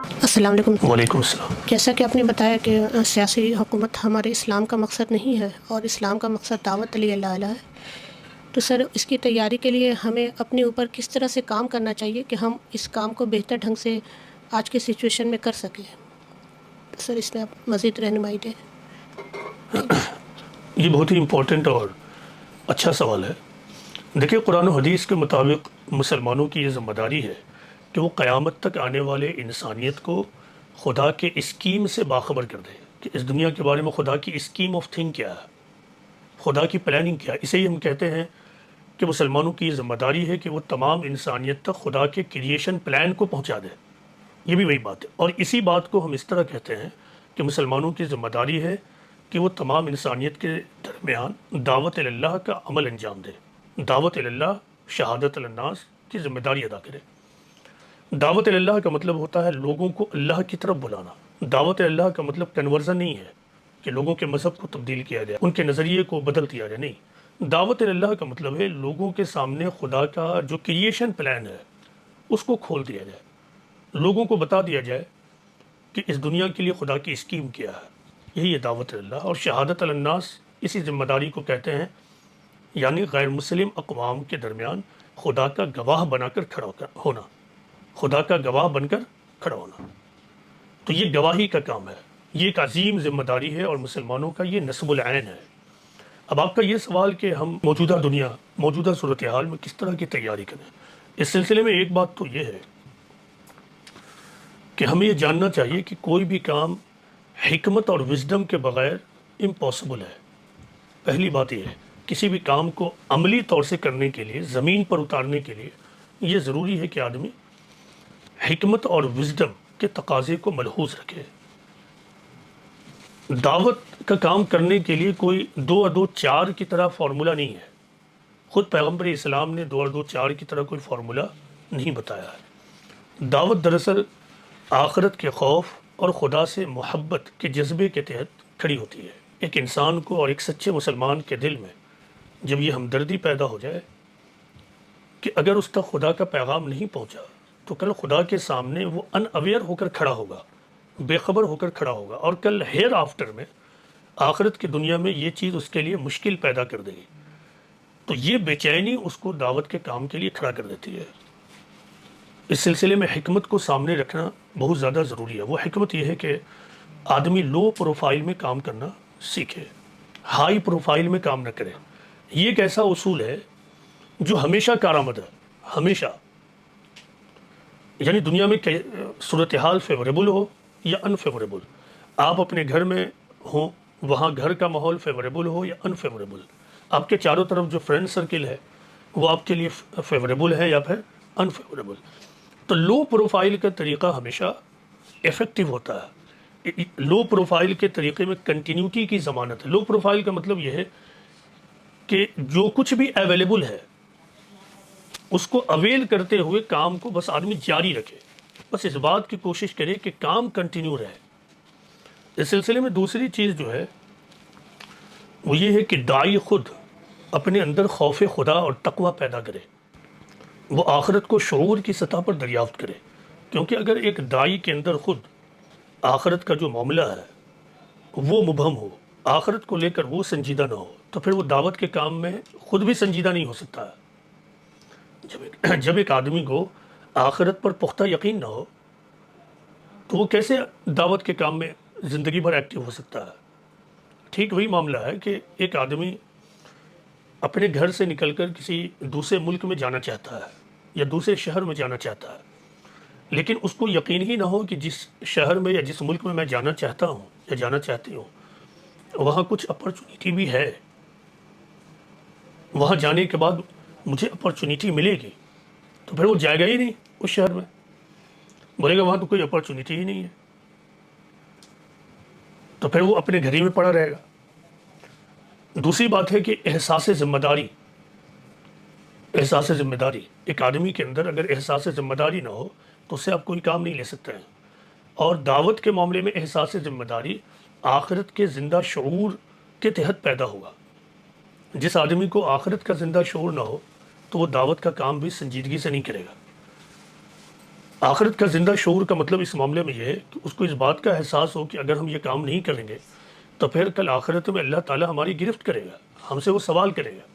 السلام علیکم۔ وعلیکم السلام۔ جیسا کہ آپ نے بتایا کہ سیاسی حکومت ہمارے اسلام کا مقصد نہیں ہے اور اسلام کا مقصد دعوت اللہ ہے، تو سر اس کی تیاری کے لیے ہمیں اپنے اوپر کس طرح سے کام کرنا چاہیے کہ ہم اس کام کو بہتر ڈھنگ سے آج کی سچویشن میں کر سکیں؟ تو سر اس میں آپ مزید رہنمائی دیں۔ یہ بہت ہی امپورٹنٹ اور اچھا سوال ہے۔ دیکھیں، قرآن و حدیث کے مطابق مسلمانوں کی یہ ذمہ داری ہے کہ وہ قیامت تک آنے والے انسانیت کو خدا کے اسکیم سے باخبر کر دیں کہ اس دنیا کے بارے میں خدا کی اسکیم آف تھنک کیا ہے، خدا کی پلاننگ کیا ہے۔ اسے ہی ہم کہتے ہیں کہ مسلمانوں کی یہ ذمہ داری ہے کہ وہ تمام انسانیت تک خدا کے کریشن پلان کو پہنچا دے۔ یہ بھی وہی بات ہے، اور اسی بات کو ہم اس طرح کہتے ہیں کہ مسلمانوں کی ذمہ داری ہے کہ وہ تمام انسانیت کے درمیان دعوت اللہ کا عمل انجام دے، دعوت اللہ، شہادت الناس کی ذمہ داری ادا کرے۔ دعوت اللہ کا مطلب ہوتا ہے لوگوں کو اللہ کی طرف بلانا۔ دعوت اللہ کا مطلب کنورژن نہیں ہے کہ لوگوں کے مذہب کو تبدیل کیا جائے، ان کے نظریے کو بدل دیا جائے، نہیں۔ دعوت اللہ کا مطلب ہے لوگوں کے سامنے خدا کا جو کریشن پلان ہے اس کو کھول دیا جائے، لوگوں کو بتا دیا جائے کہ اس دنیا کے لیے خدا کی اسکیم کیا ہے۔ یہی ہے دعوت اللہ۔ اور شہادت الناس اسی ذمہ داری کو کہتے ہیں، یعنی غیر مسلم اقوام کے درمیان خدا کا گواہ بنا کر کھڑا ہونا، خدا کا گواہ بن کر کھڑا ہونا۔ تو یہ گواہی کا کام ہے، یہ ایک عظیم ذمہ داری ہے اور مسلمانوں کا یہ نصب العین ہے۔ اب آپ کا یہ سوال کہ ہم موجودہ دنیا، موجودہ صورتحال میں کس طرح کی تیاری کریں، اس سلسلے میں ایک بات تو یہ ہے کہ ہمیں یہ جاننا چاہیے کہ کوئی بھی کام حکمت اور وزڈم کے بغیر امپاسبل ہے۔ پہلی بات یہ ہے، کسی بھی کام کو عملی طور سے کرنے کے لیے، زمین پر اتارنے کے لیے، یہ ضروری ہے کہ آدمی حکمت اور وزڈم کے تقاضے کو ملحوظ رکھے۔ دعوت کا کام کرنے کے لیے کوئی 2 اور 2 4 کی طرح فارمولا نہیں ہے۔ خود پیغمبر اسلام نے 2 اور 2 4 کی طرح کوئی فارمولا نہیں بتایا ہے۔ دعوت دراصل آخرت کے خوف اور خدا سے محبت کے جذبے کے تحت کھڑی ہوتی ہے۔ ایک انسان کو اور ایک سچے مسلمان کے دل میں جب یہ ہمدردی پیدا ہو جائے کہ اگر اس تک خدا کا پیغام نہیں پہنچا تو کل خدا کے سامنے وہ ان اویئر ہو کر کھڑا ہوگا، بے خبر ہو کر کھڑا ہوگا، اور کل ہیر آفٹر میں، آخرت کی دنیا میں یہ چیز اس کے لیے مشکل پیدا کر دے گی۔ تو یہ بے چینی اس کو دعوت کے کام کے لیے کھڑا کر دیتی ہے۔ اس سلسلے میں حکمت کو سامنے رکھنا بہت زیادہ ضروری ہے۔ وہ حکمت یہ ہے کہ آدمی لو پروفائل میں کام کرنا سیکھے، ہائی پروفائل میں کام نہ کرے۔ یہ ایک ایسا اصول ہے جو ہمیشہ کارآمد ہے، ہمیشہ، یعنی دنیا میں صورتحال فیوریبل ہو یا انفیوریبل، آپ اپنے گھر میں ہوں، وہاں گھر کا ماحول فیوریبل ہو یا انفیوریبل، آپ کے چاروں طرف جو فرینڈ سرکل ہے وہ آپ کے لیے فیوریبل ہے یا پھر انفیوریبل، تو لو پروفائل کا طریقہ ہمیشہ ایفیکٹو ہوتا ہے۔ لو پروفائل کے طریقے میں کنٹینیوٹی کی ضمانت ہے۔ لو پروفائل کا مطلب یہ ہے کہ جو کچھ بھی اویلیبل ہے اس کو اویل کرتے ہوئے کام کو بس آدمی جاری رکھے، بس اس بات کی کوشش کرے کہ کام کنٹینیو رہے۔ اس سلسلے میں دوسری چیز جو ہے وہ یہ ہے کہ داعی خود اپنے اندر خوف خدا اور تقوی پیدا کرے، وہ آخرت کو شعور کی سطح پر دریافت کرے، کیونکہ اگر ایک داعی کے اندر خود آخرت کا جو معاملہ ہے وہ مبہم ہو، آخرت کو لے کر وہ سنجیدہ نہ ہو، تو پھر وہ دعوت کے کام میں خود بھی سنجیدہ نہیں ہو سکتا ہے۔ جب ایک آدمی کو آخرت پر پختہ یقین نہ ہو تو وہ کیسے دعوت کے کام میں زندگی بھر ایکٹیو ہو سکتا ہے؟ ٹھیک وہی معاملہ ہے کہ ایک آدمی اپنے گھر سے نکل کر کسی دوسرے ملک میں جانا چاہتا ہے یا دوسرے شہر میں جانا چاہتا ہے، لیکن اس کو یقین ہی نہ ہو کہ جس شہر میں یا جس ملک میں جانا چاہتا ہوں یا جانا چاہتی ہوں وہاں کچھ اپرچونیٹی بھی ہے، وہاں جانے کے بعد مجھے اپرچونیٹی ملے گی، تو پھر وہ جائے گا ہی نہیں اس شہر میں، بولے گا وہاں تو کوئی اپرچونیٹی ہی نہیں ہے، تو پھر وہ اپنے گھر ہی میں پڑا رہے گا۔ دوسری بات ہے کہ احساس ذمہ داری، احساس ذمہ داری ایک آدمی کے اندر اگر احساس ذمہ داری نہ ہو تو اس سے آپ کوئی کام نہیں لے سکتے ہیں۔ اور دعوت کے معاملے میں احساس ذمہ داری آخرت کے زندہ شعور کے تحت پیدا ہوگا۔ جس آدمی کو آخرت کا زندہ شعور نہ ہو تو وہ دعوت کا کام بھی سنجیدگی سے نہیں کرے گا۔ آخرت کا زندہ شعور کا مطلب اس معاملے میں یہ ہے کہ اس کو اس بات کا احساس ہو کہ اگر ہم یہ کام نہیں کریں گے تو پھر کل آخرت میں اللہ تعالیٰ ہماری گرفت کرے گا، ہم سے وہ سوال کرے گا،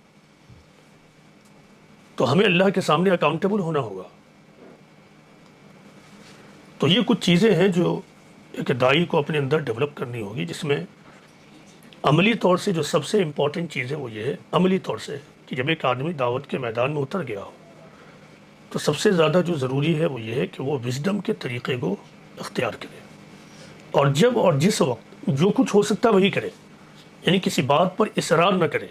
تو ہمیں اللہ کے سامنے اکاؤنٹیبل ہونا ہوگا۔ تو یہ کچھ چیزیں ہیں جو ایک داعی کو اپنے اندر ڈیولپ کرنی ہوگی، جس میں عملی طور سے جو سب سے امپورٹنٹ چیز ہے وہ یہ ہے، عملی طور سے کہ جب ایک آدمی دعوت کے میدان میں اتر گیا ہو تو سب سے زیادہ جو ضروری ہے وہ یہ ہے کہ وہ وزڈم کے طریقے کو اختیار کرے، اور جب اور جس وقت جو کچھ ہو سکتا ہے وہی کرے، یعنی کسی بات پر اصرار نہ کرے۔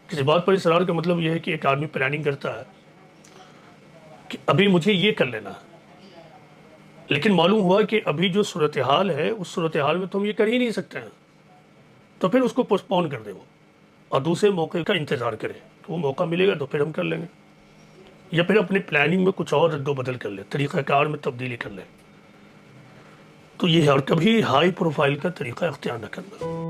کسی بات پر اصرار کا مطلب یہ ہے کہ ایک آدمی پلاننگ کرتا ہے کہ ابھی مجھے یہ کر لینا ہے، لیکن معلوم ہوا کہ ابھی جو صورتحال ہے اس صورتحال میں تو ہم یہ کر ہی نہیں سکتے ہیں، تو پھر اس کو پوسٹ پون کر دے وہ، اور دوسرے موقع کا انتظار کرے کہ وہ موقع ملے گا تو پھر ہم کر لیں گے، یا پھر اپنی پلاننگ میں کچھ اور رد و بدل کر لے، طریقہ کار میں تبدیلی کر لے۔ تو یہ ہے، اور کبھی ہائی پروفائل کا طریقہ اختیار نہ کرنا۔